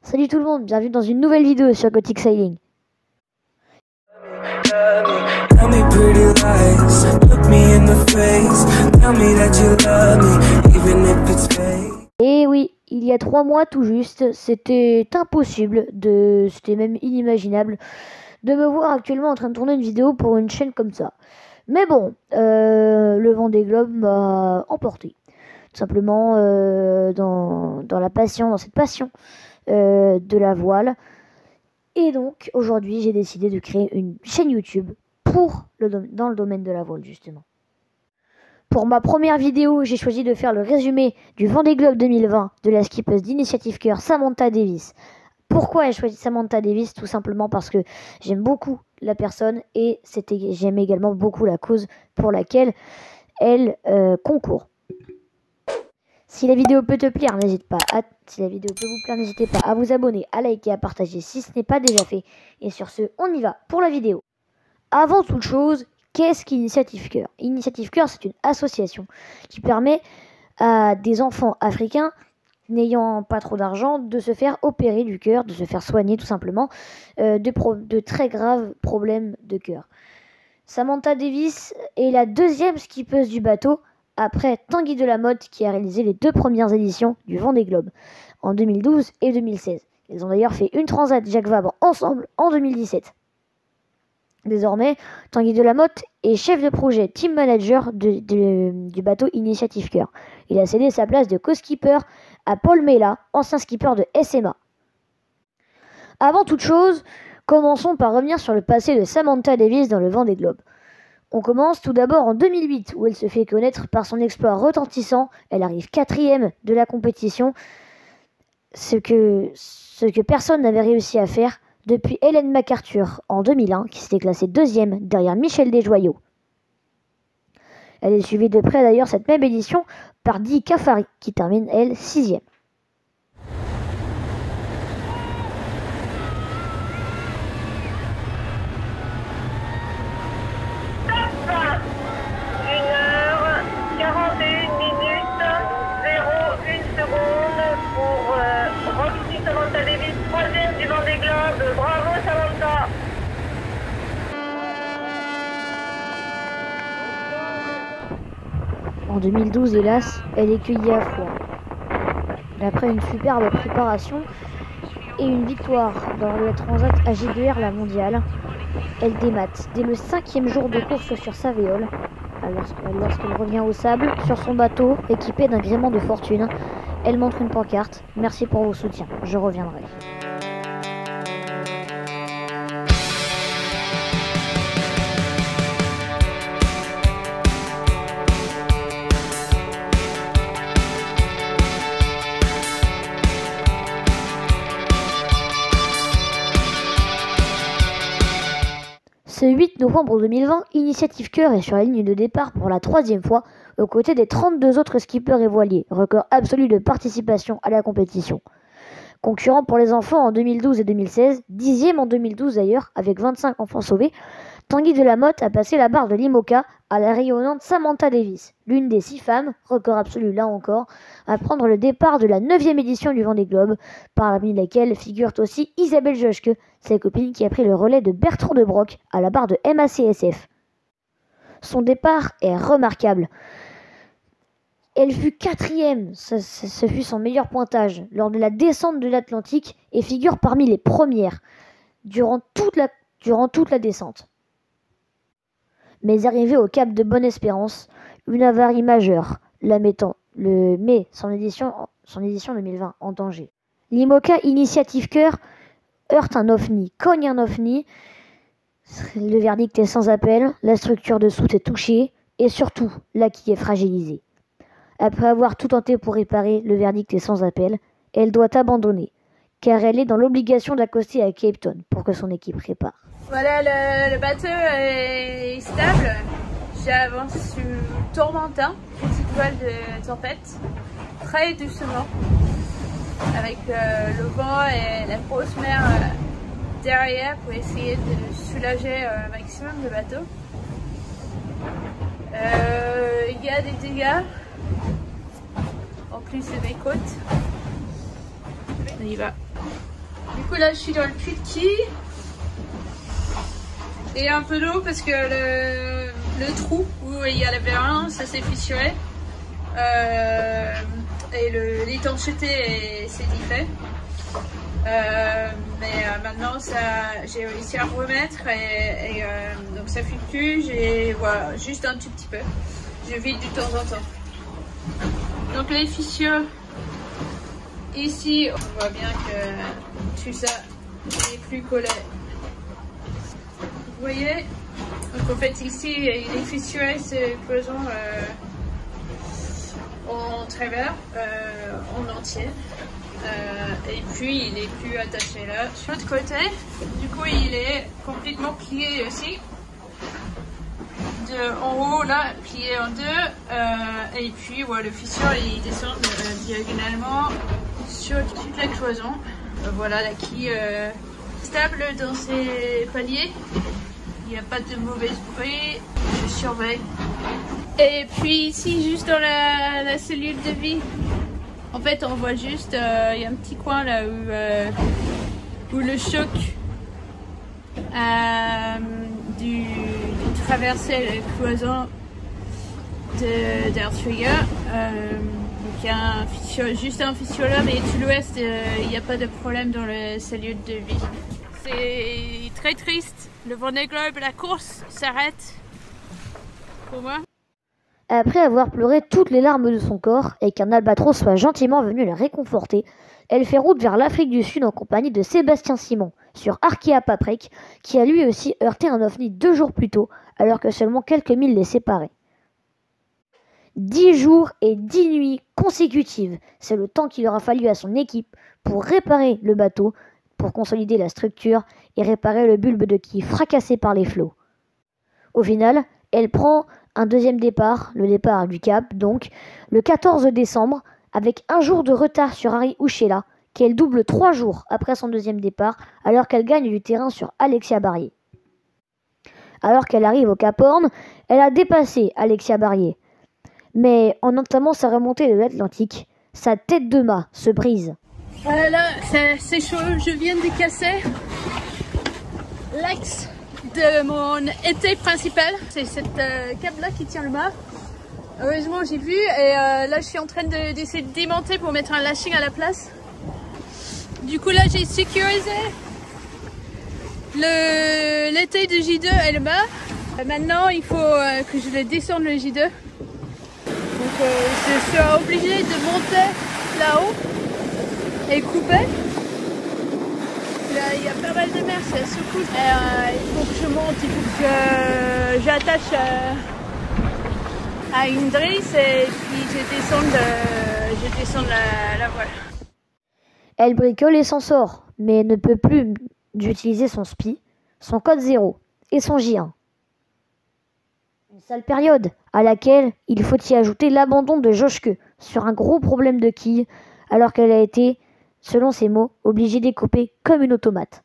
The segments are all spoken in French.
Salut tout le monde, bienvenue dans une nouvelle vidéo sur Gothic Sailing. Et oui, il y a 3 mois tout juste, c'était impossible, c'était même inimaginable de me voir actuellement en train de tourner une vidéo pour une chaîne comme ça. Mais bon, le Vendée Globe m'a emporté. Tout simplement dans cette passion de la voile. Et donc, aujourd'hui, j'ai décidé de créer une chaîne YouTube dans le domaine de la voile, justement. Pour ma première vidéo, j'ai choisi de faire le résumé du Vendée Globe 2020 de la skippeuse d'Initiative Cœur, Samantha Davis. Pourquoi ai-je choisi Samantha Davis? Tout simplement parce que j'aime beaucoup la personne et j'aime également beaucoup la cause pour laquelle elle concourt. Si la vidéo peut te plaire, n'hésitez pas à vous abonner, à liker, à partager si ce n'est pas déjà fait. Et sur ce, on y va pour la vidéo. Avant toute chose, qu'est-ce qu'Initiative Cœur? Initiative Cœur, c'est une association qui permet à des enfants africains n'ayant pas trop d'argent de se faire opérer du cœur, de se faire soigner tout simplement de très graves problèmes de cœur. Samantha Davis est la deuxième skippeuse du bateau après Tanguy Delamotte qui a réalisé les 2 premières éditions du Vendée Globe en 2012 et 2016. Ils ont d'ailleurs fait une transat Jacques Vabre ensemble en 2017. Désormais, Tanguy Delamotte est chef de projet, team manager du bateau Initiative Cœur. Il a cédé sa place de co-skipper à Paul Mella, ancien skipper de SMA. Avant toute chose, commençons par revenir sur le passé de Samantha Davis dans le Vendée Globe. On commence tout d'abord en 2008 où elle se fait connaître par son exploit retentissant. Elle arrive 4e de la compétition, ce que personne n'avait réussi à faire depuis Hélène MacArthur en 2001 qui s'était classée 2e derrière Michel Desjoyaux. Elle est suivie de près d'ailleurs cette même édition par Di Cafari qui termine elle 6e. En 2012, hélas, elle est cueillie à froid. Après une superbe préparation et une victoire dans le Transat AG2R la mondiale, elle démate dès le 5e jour de course sur Savéole, lorsqu'elle revient au sable sur son bateau équipé d'un gréement de fortune. Elle montre une pancarte. Merci pour vos soutiens, je reviendrai. Ce 8 novembre 2020, Initiative Cœur est sur la ligne de départ pour la 3e fois, aux côtés des 32 autres skippers et voiliers, record absolu de participation à la compétition. Concurrent pour les enfants en 2012 et 2016, 10e en 2012 d'ailleurs, avec 25 enfants sauvés, Tanguy Delamotte a passé la barre de l'IMOCA à la rayonnante Samantha Davis, l'une des 6 femmes, record absolu là encore, à prendre le départ de la 9e édition du Vendée Globe, parmi lesquelles figurent aussi Isabelle Joschke, sa copine qui a pris le relais de Bertrand de Broc à la barre de MACSF. Son départ est remarquable. Elle fut 4e, ce fut son meilleur pointage, lors de la descente de l'Atlantique et figure parmi les premières durant toute la descente. Mais arrivée au cap de Bonne-Espérance, une avarie majeure la met son édition 2020 en danger. L'IMOCA Initiative Cœur heurte un ovni, cogne un ovni, le verdict est sans appel, la structure de soute est touchée et surtout la quille est fragilisée. Après avoir tout tenté pour réparer, le verdict est sans appel, elle doit abandonner, car elle est dans l'obligation d'accoster à Cape Town pour que son équipe répare. Voilà, le bateau est stable. J'avance sur Tourmentin, petite voile de tempête, très doucement, avec le vent et la grosse mer derrière pour essayer de soulager un maximum le bateau. Il y a des dégâts en plus de mes côtes. On y va. Du coup là je suis dans le puits de quille. Et un peu d'eau parce que le trou où il y a le vérin, ça s'est fissuré. Et l'étanchéité s'est diffait. Mais maintenant j'ai réussi à remettre et donc ça fuit plus, voilà, juste un tout petit peu. Je vide de temps en temps. Donc les fissures ici, on voit bien que tout ça n'est plus collé. Vous voyez? Donc en fait ici il est fissuré ce cloison en travers, en entier. Et puis il est plus attaché là. Sur l'autre côté, du coup il est complètement plié aussi. En haut là, plié en deux. Et puis voilà, le fissure il descend diagonalement sur toute la cloison. Voilà la quille stable dans ses paliers. Il n'y a pas de mauvais bruit. Je surveille. Et puis ici, juste dans la cellule de vie, en fait, on voit juste, il y a un petit coin là où le choc du traverser la cloison d'Earthtrigger. Donc il y a juste un fissure là, mais tout l'ouest, il n'y a pas de problème dans la cellule de vie. C'est très triste. Le Vendée Globe, la course s'arrête pour moi. Après avoir pleuré toutes les larmes de son corps et qu'un albatros soit gentiment venu la réconforter, elle fait route vers l'Afrique du Sud en compagnie de Sébastien Simon sur Arkea Paprec, qui a lui aussi heurté un ovni 2 jours plus tôt, alors que seulement quelques milles les séparaient. 10 jours et 10 nuits consécutives, c'est le temps qu'il aura fallu à son équipe pour réparer le bateau, pour consolider la structure et réparer le bulbe de quille fracassé par les flots. Au final, elle prend un deuxième départ, le départ du Cap, donc, le 14 décembre, avec un jour de retard sur Harry Ushela, qu'elle double 3 jours après son deuxième départ, alors qu'elle gagne du terrain sur Alexia Barrier. Alors qu'elle arrive au Cap Horn, elle a dépassé Alexia Barrier. Mais en entamant sa remontée de l'Atlantique, sa tête de mât se brise. Là, c'est chaud, je viens de casser l'axe de mon étai principal. C'est cette câble là qui tient le mât. Heureusement j'ai vu et là je suis en train d'essayer de démonter pour mettre un lashing à la place. Du coup là j'ai sécurisé l'étai de J2 et le mât. Maintenant il faut que je le descende le J2. Donc je suis obligée de monter là-haut et couper. Là, il y a pas mal de mer, c'est secoue. Il faut que je monte, il faut que j'attache à une drisse et puis je descends la voile. Elle bricole et s'en sort, mais ne peut plus utiliser son SPI, son code 0 et son J1. Une sale période à laquelle il faut y ajouter l'abandon de Joschke sur un gros problème de quille, alors qu'elle a été, selon ses mots, obligée de couper comme une automate.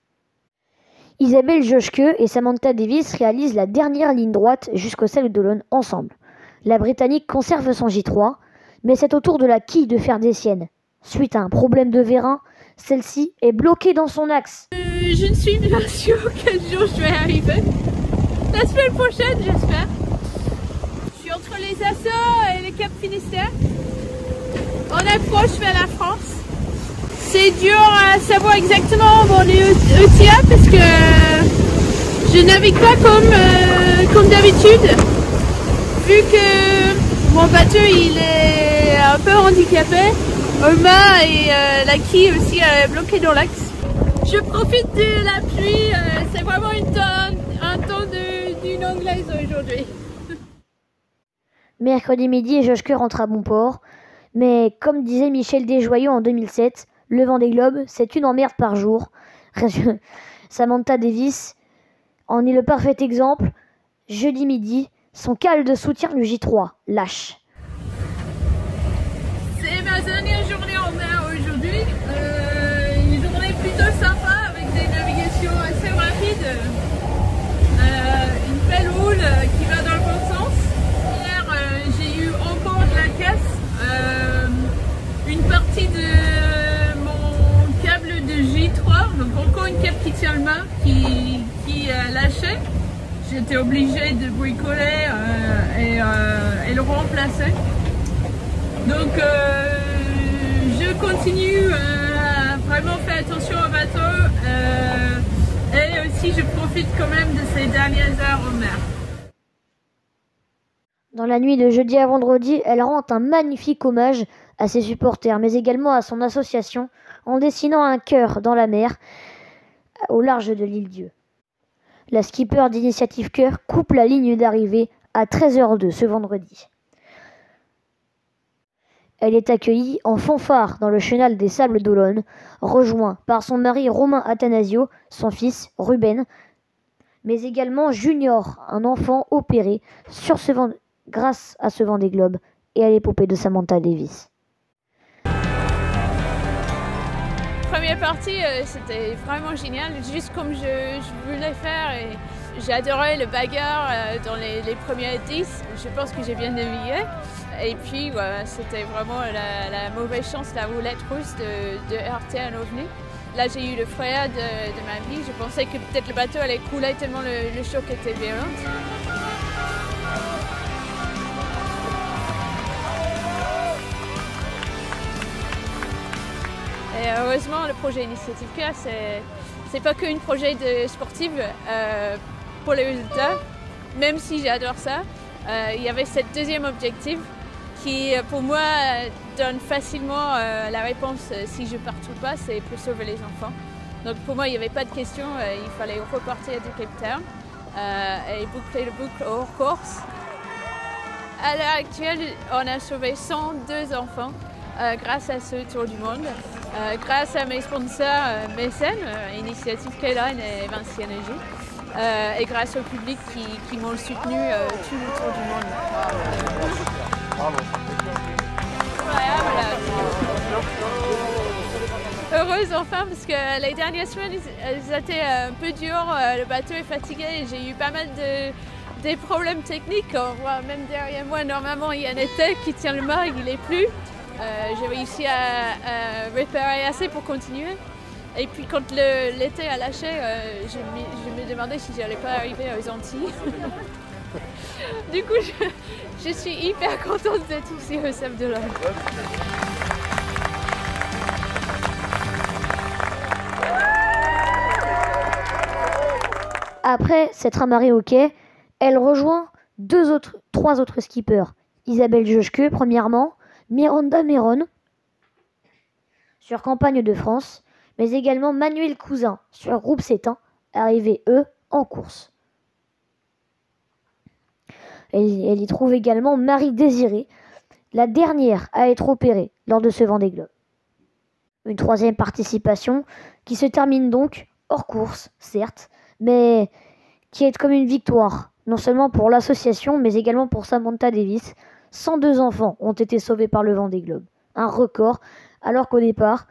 Isabelle Joschke et Samantha Davis réalisent la dernière ligne droite jusqu'au Salut d'Olonne ensemble. La Britannique conserve son J3, mais c'est au tour de la quille de faire des siennes. Suite à un problème de vérin, celle-ci est bloquée dans son axe. Je ne suis bien sûre quel jour je vais arriver. La semaine prochaine, j'espère. Je suis entre les Açores et le Cap Finistère. On approche vers la France. C'est dur à savoir exactement mon ETA parce que je navigue pas comme d'habitude. Vu que mon bateau il est un peu handicapé, le mât et la quille aussi bloquée dans l'axe. Je profite de la pluie, c'est vraiment un temps d'une anglaise aujourd'hui. Mercredi midi, Joschke rentre à bon port, mais comme disait Michel Desjoyaux en 2007, le Vendée Globe, c'est une emmerde par jour. Samantha Davis en est le parfait exemple. Jeudi midi, son cale de soutien le J3 lâche. C'est ma dernière journée en mer aujourd'hui. Une journée plutôt sympa avec des navigations assez rapides. Une belle houle qui va dans le bon sens. Hier, j'ai eu encore de la casse. Une partie de mon câble de J3, tient le mât qui lâchait. J'étais obligée de bricoler et le remplacer. Donc je continue à vraiment faire attention au bateau et aussi je profite quand même de ces dernières heures en mer. Dans la nuit de jeudi à vendredi, elle rend un magnifique hommage à ses supporters, mais également à son association, en dessinant un cœur dans la mer au large de l'île-Dieu. La skipper d'Initiative Cœur coupe la ligne d'arrivée à 13h02 ce vendredi. Elle est accueillie en fanfare dans le chenal des Sables d'Olonne, rejoint par son mari Romain Athanasio, son fils Ruben, mais également Junior, un enfant opéré grâce à ce Vendée Globe et à l'épopée de Samantha Davis. Première partie, c'était vraiment génial, juste comme je voulais faire. Et j'ai adoré le bagarre dans les premiers 10. Je pense que j'ai bien navigué. Et puis, c'était vraiment la mauvaise chance, la roulette russe de heurter un ovni. Là, j'ai eu le frayeur de ma vie. Je pensais que peut-être le bateau allait couler tellement le choc était violent. Et heureusement, le projet Initiative Cœur, c'est pas qu'un projet de sportif pour les résultats, même si j'adore ça. Il y avait ce deuxième objectif qui, pour moi, donne facilement la réponse si je pars ou pas, c'est pour sauver les enfants. Donc pour moi, il n'y avait pas de question, il fallait repartir de Cape Town et boucler le boucle hors course. À l'heure actuelle, on a sauvé 102 enfants grâce à ce tour du monde. Grâce à mes sponsors mécènes, Initiative K-Line et Vinci Energy, et grâce au public qui m'ont soutenu tout le tour du monde. Bravo. Heureuse enfin parce que les dernières semaines elles étaient un peu dures, le bateau est fatigué et j'ai eu pas mal des problèmes techniques. On voit même derrière moi, normalement il y a un été qui tient le mât, il n'est plus. J'ai réussi à réparer assez pour continuer. Et puis quand l'été a lâché, je me demandais si j'allais pas arriver aux Antilles. Du coup, je suis hyper contente d'être ici au Sables d'Olonne. Après s'être amarrée au quai, elle rejoint trois autres skippers. Isabelle Joschke, premièrement, Miranda Méron sur Campagne de France, mais également Manuel Cousin sur Groupe Sétain, arrivés eux en course. Elle y trouve également Marie Désirée, la dernière à être opérée lors de ce Vendée Globe. Une troisième participation qui se termine donc hors course, certes, mais qui est comme une victoire, non seulement pour l'association, mais également pour Samantha Davis. 102 enfants ont été sauvés par le Vendée Globe, un record, alors qu'au départ,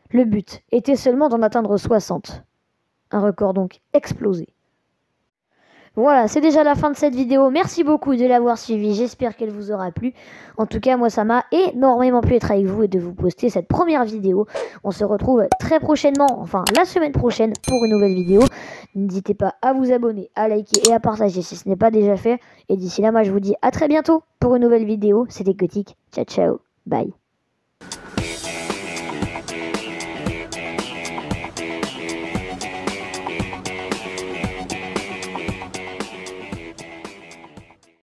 le but était seulement d'en atteindre 60. Un record donc explosé. Voilà, c'est déjà la fin de cette vidéo. Merci beaucoup de l'avoir suivi. J'espère qu'elle vous aura plu. En tout cas, moi, ça m'a énormément plu d'être avec vous et de vous poster cette première vidéo. On se retrouve très prochainement, enfin la semaine prochaine, pour une nouvelle vidéo. N'hésitez pas à vous abonner, à liker et à partager si ce n'est pas déjà fait. Et d'ici là, moi, je vous dis à très bientôt pour une nouvelle vidéo. C'était Gothic. Ciao, ciao. Bye.